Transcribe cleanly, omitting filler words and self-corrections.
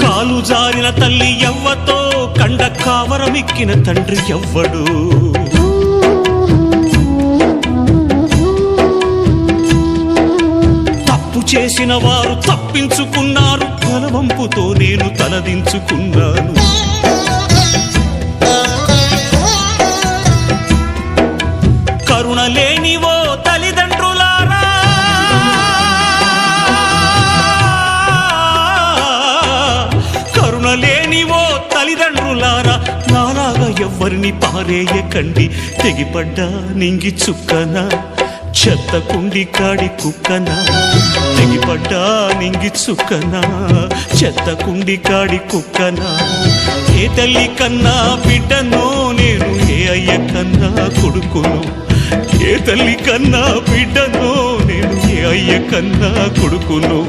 కాలు జారిన తల్లి ఎవ్వతో కండ కావరమిక్కిన తండ్రి ఎవ్వడు. తప్పు చేసిన వారు తప్పించుకున్నారు, తలవంపుతో నేను తలదించుకున్నాను. కరుణ లేనివో తల్లిదండ్రులారా, కరుణ లేనివో తల్లిదండ్రులారా, నాలాగా ఎవ్వరిని పారేయకండి. తెగిపడ్డా నింగి చుక్కనా, చెత్త కుండి కాడి కుక్కనా. తెగిపడ్డా నింగి చుక్కనా, చెత్త కుండి కాడి కుక్కనా. ఏ తల్లి కన్నా బిడ్డనో నేను, ఏ అయ్య కన్నా కొడుకును. ఏ తల్లి కన్నా బిడ్డనో నేను, ఏ అయ్య కన్నా కొడుకును.